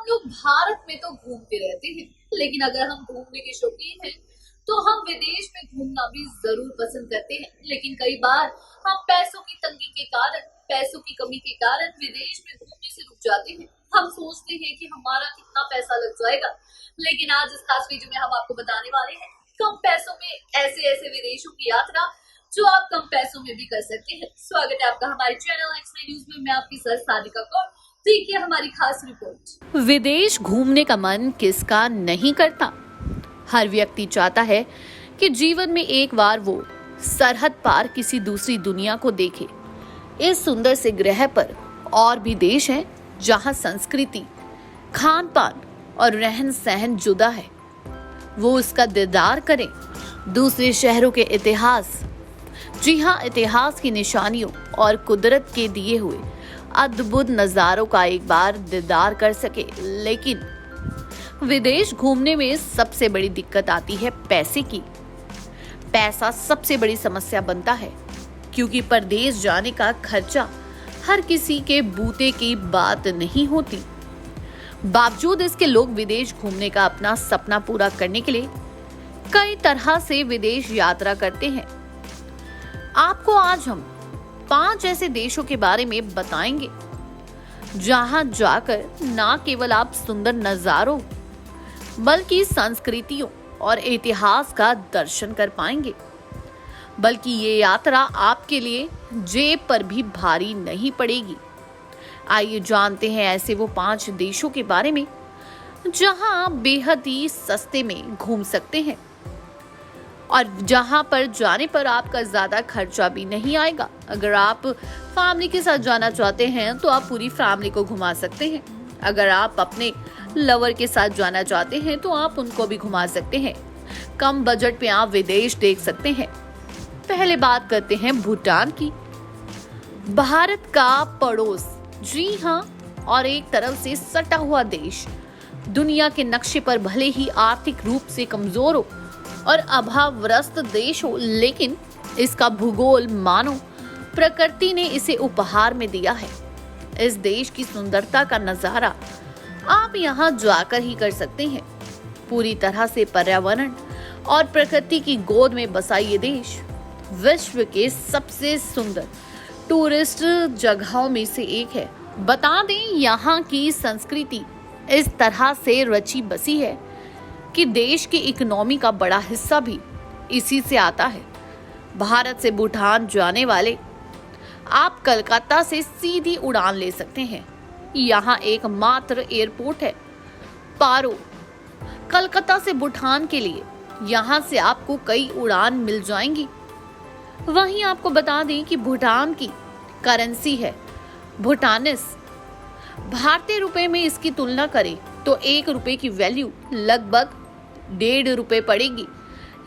लोग भारत में तो घूमते रहते हैं, लेकिन अगर हम घूमने के शौकीन हैं तो हम विदेश में घूमना भी जरूर पसंद करते हैं। लेकिन कई बार हम पैसों की तंगी के कारण, पैसों की कमी के कारण विदेश में घूमने से रुक जाते हैं। हम सोचते हैं कि हमारा कितना पैसा लग जाएगा, लेकिन आज इस खास वीडियो में हम आपको बताने वाले हैं कम पैसों में ऐसे ऐसे विदेशों की यात्रा जो आप कम पैसों में भी कर सकते हैं। स्वागत है आपका हमारे चैनल एक्स न्यूज में। मैं आपकी सर सादिका कौर। देखिए हमारी खास रिपोर्ट। विदेश घूमने का मन किसका नहीं करता। हर व्यक्ति चाहता है कि जीवन में एक बार वो सरहद पार किसी दूसरी दुनिया को देखे। इस सुंदर से ग्रह पर और भी देश हैं जहां संस्कृति, खान पान और रहन सहन जुदा है। वो उसका दीदार करें। दूसरे शहरों के इतिहास, जी हाँ, इतिहास की निशानियों और कुदरत के दिए हुए अद्भुत नजारों का एक बार दीदार कर सके। लेकिन विदेश घूमने में सबसे बड़ी दिक्कत आती है पैसे की। पैसा सबसे बड़ी समस्या बनता है, क्योंकि परदेश जाने का खर्चा हर किसी के बूते की बात नहीं होती। बावजूद इसके लोग विदेश घूमने का अपना सपना पूरा करने के लिए कई तरह से विदेश यात्रा करते हैं। आपको आज हम 5 ऐसे देशों के बारे में बताएंगे जहां जाकर ना केवल आप सुंदर नजारों बल्कि संस्कृतियों और इतिहास का दर्शन कर पाएंगे। बल्कि ये यात्रा आपके लिए जेब पर भी भारी नहीं पड़ेगी। आइए जानते हैं ऐसे वो 5 देशों के बारे में जहां आप बेहद ही सस्ते में घूम सकते हैं और जहां पर जाने पर आपका ज्यादा खर्चा भी नहीं आएगा। अगर आप फैमिली के साथ जाना चाहते हैं तो आप पूरी फैमिली को घुमा सकते हैं। अगर आप अपने लवर के साथ जाना चाहते हैं तो आप उनको भी घुमा सकते हैं। कम बजट में आप विदेश देख सकते हैं। पहले बात करते हैं भूटान की। भारत का पड़ोस, जी हाँ, और एक तरफ से सटा हुआ देश। दुनिया के नक्शे पर भले ही आर्थिक रूप से कमजोर हो और अभावग्रस्त देश हो, लेकिन इसका भूगोल मानो प्रकृति ने इसे उपहार में दिया है। इस देश की सुंदरता का नजारा आप यहाँ जाकर ही कर सकते हैं। पूरी तरह से पर्यावरण और प्रकृति की गोद में बसा ये देश विश्व के सबसे सुंदर टूरिस्ट जगहों में से एक है। बता दें, यहाँ की संस्कृति इस तरह से रची बसी है कि देश की इकोनॉमी का बड़ा हिस्सा भी इसी से आता है। भारत से भूटान जाने वाले आप कलकत्ता से सीधी उड़ान ले सकते हैं। यहाँ एकमात्र एयरपोर्ट है पारो। कलकत्ता से भूटान के लिए यहाँ से आपको कई उड़ान मिल जाएंगी। वहीं आपको बता दें कि भूटान की करेंसी है भूटानिस। भारतीय रुपए में इसकी तुलना करें तो 1 रुपए की वैल्यू लगभग 1.5 रुपए पड़ेगी।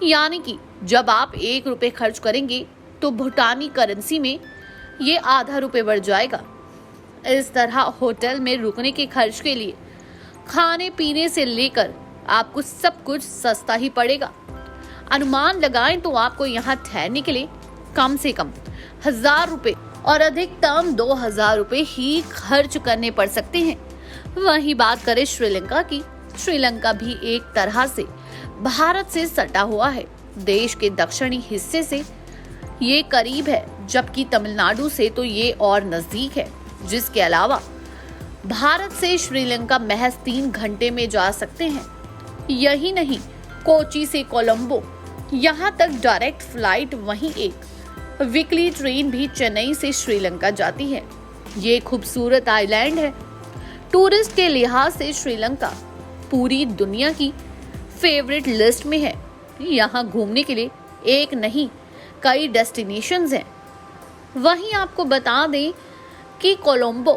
यानी कि जब आप 1 रुपए खर्च करेंगे तो भूटानी करेंसी में ये आधा रुपए बढ़ जाएगा। इस तरह होटल में रुकने के खर्च के लिए खाने पीने से लेकर आपको सब कुछ सस्ता ही पड़ेगा। अनुमान लगाएं तो आपको यहाँ ठहरने के लिए कम से कम 1000 रुपए और अधिकतम 2000 रुपए ही खर्च करने पड़ सकते हैं। वहीं बात करें श्रीलंका की। श्रीलंका भी एक तरह से भारत से सटा हुआ है। देश के दक्षिणी हिस्से से ये करीब है, जबकि तमिलनाडु से तो ये और नजदीक है। जिसके अलावा भारत से श्रीलंका महज 3 घंटे में जा सकते हैं। यही नहीं, कोची से कोलंबो यहाँ तक डायरेक्ट फ्लाइट, वहीं एक वीकली ट्रेन भी चेन्नई से श्रीलंका जाती है। ये खूबसूरत आइलैंड है। टूरिस्ट के लिहाज से श्रीलंका पूरी दुनिया की फेवरेट लिस्ट में है। यहाँ घूमने के लिए एक नहीं कई डेस्टिनेशंस हैं। वहीं आपको बता दें कि कोलंबो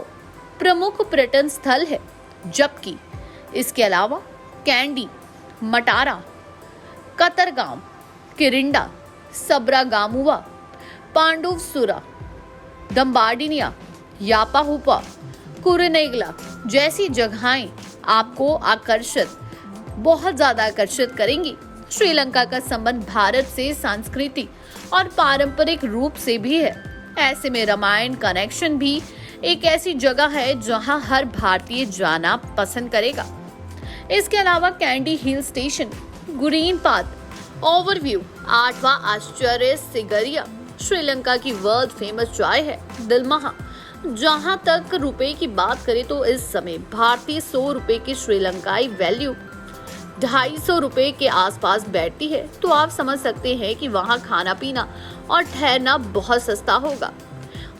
प्रमुख पर्यटन स्थल है, जबकि इसके अलावा कैंडी, मटारा, कतरगाम, किरिंडा, सब्रागामुआ, पांडुवसुरा, दम्बाडिनिया, यापाहुपा, कुरुनेगला जैसी जगहें आपको बहुत ज्यादा आकर्षित करेंगी। श्रीलंका का संबंध भारत से सांस्कृतिक और पारंपरिक रूप से भी है। ऐसे में रामायण कनेक्शन भी एक ऐसी जगह है जहां हर भारतीय जाना पसंद करेगा। इसके अलावा Kandy hill station, green path, overview, 8वां आश्चर्य सिगरिया, श्रीलंका की वर्ल्ड फेमस चाय है दिलमहा। जहां तक रुपए की बात करें तो इस समय भारतीय 100 रुपए की श्रीलंकाई वैल्यू 250 रुपए के आसपास बैठती है, तो आप समझ सकते हैं कि वहां खाना पीना और ठहरना बहुत सस्ता होगा।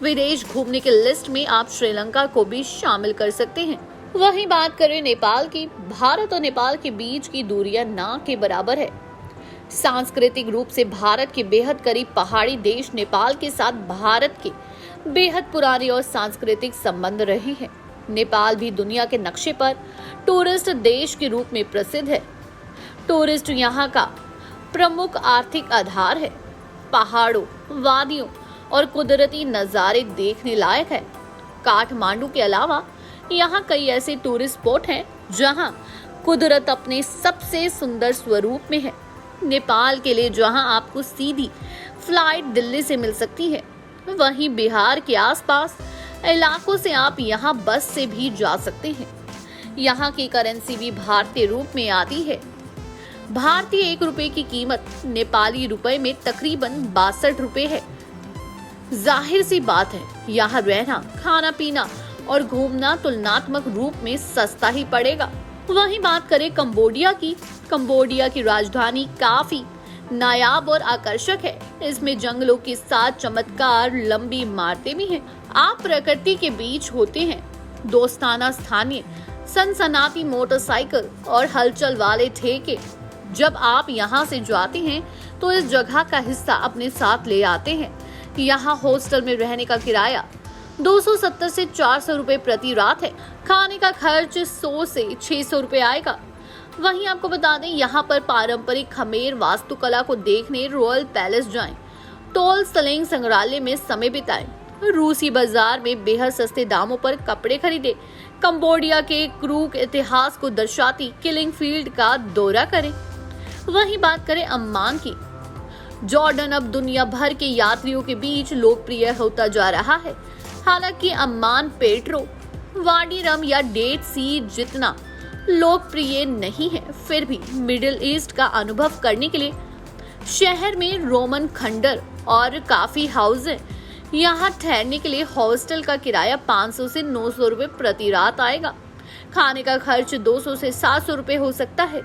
विदेश घूमने की लिस्ट में आप श्रीलंका को भी शामिल कर सकते हैं। वहीं बात करें नेपाल की, भारत और नेपाल के बीच की दूरियां ना के बराबर है। सांस्कृतिक रूप से भारत के बेहद करीब पहाड़ी देश नेपाल के साथ भारत के बेहद पुराने और सांस्कृतिक संबंध रहे हैं। नेपाल भी दुनिया के नक्शे पर टूरिस्ट देश के रूप में प्रसिद्ध है। टूरिस्ट यहाँ का प्रमुख आर्थिक आधार है। पहाड़ों, वादियों और कुदरती नज़ारे देखने लायक है। काठमांडू के अलावा यहाँ कई ऐसे टूरिस्ट स्पॉट हैं जहाँ कुदरत अपने सबसे सुंदर स्वरूप में है। नेपाल के लिए जहाँ आपको सीधी फ्लाइट दिल्ली से मिल सकती है, वहीं बिहार के आसपास इलाकों से आप यहाँ बस से भी जा सकते हैं। यहाँ की करेंसी भी भारतीय रूप में आती है। भारतीय 1 रुपए की कीमत नेपाली रुपए में तकरीबन 62 रुपए है। जाहिर सी बात है, यहाँ रहना, खाना पीना और घूमना तुलनात्मक रूप में सस्ता ही पड़ेगा। वहीं बात करें कंबोडिया की राजधानी काफी नायाब और आकर्षक है। इसमें जंगलों के साथ चमत्कार लंबी इमारतें भी हैं। आप प्रकृति के बीच होते हैं। दोस्ताना स्थानीय, सनसनाती मोटरसाइकिल और हलचल वाले ठेके। जब आप यहाँ से जाते हैं तो इस जगह का हिस्सा अपने साथ ले आते हैं। यहाँ हॉस्टल में रहने का किराया 270 से 400 रुपए प्रति रात है। खाने का खर्च 100 से 600 रुपए आएगा। वहीं आपको बता दें, यहाँ पर पारंपरिक खमेर वास्तुकला को देखने रॉयल पैलेस जाएं, टोल स्लेंग संग्रहालय में समय बिताएं, रूसी बाजार में बेहद सस्ते दामों पर कपड़े खरीदे, कंबोडिया के क्रूक इतिहास को दर्शाती किलिंग फील्ड का दौरा करें। वहीं बात करें अम्मान की, जॉर्डन अब दुनिया भर के यात्रियों के बीच लोकप्रिय होता जा रहा है। हालांकि अम्मान पेट्रो, वाडी रम या डेड सी जितना लोकप्रिय नहीं है, फिर भी मिडिल ईस्ट का अनुभव करने के लिए शहर में रोमन खंडर और काफी हाउस है। यहाँ ठहरने के लिए हॉस्टल का किराया 500 से 900 रुपए प्रति रात आएगा। खाने का खर्च 200 से 700 रुपए हो सकता है।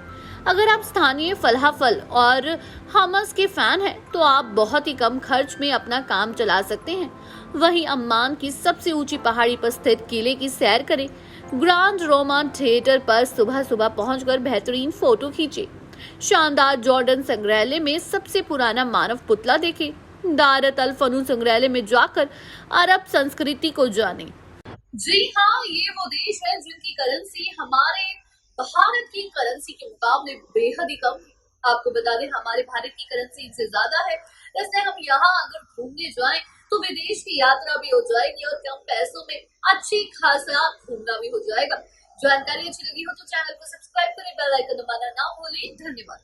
अगर आप स्थानीय फलाफल और हमस के फैन हैं, तो आप बहुत ही कम खर्च में अपना काम चला सकते हैं। वहीं अम्मान की सबसे ऊंची पहाड़ी पर स्थित किले की सैर करें। ग्रांड रोमान थिएटर पर सुबह सुबह पहुंचकर बेहतरीन फोटो खींचे। शानदार जॉर्डन संग्रहालय में सबसे पुराना मानव पुतला देखे। दारत अल फनून संग्रहालय में जाकर अरब संस्कृति को जाने। जी हाँ, ये वो देश है जिनकी करेंसी हमारे भारत की करेंसी के मुकाबले बेहद ही कम है। आपको बता दें, हमारे भारत की करेंसी इनसे ज्यादा है, इसलिए हम यहाँ अगर घूमने जाएं तो विदेश की यात्रा भी हो जाएगी और कम पैसों में अच्छी खासा घूमना भी हो जाएगा। जानकारी अच्छी लगी हो तो चैनल को सब्सक्राइब करें, बेल आइकन दबाना ना भूलें। धन्यवाद।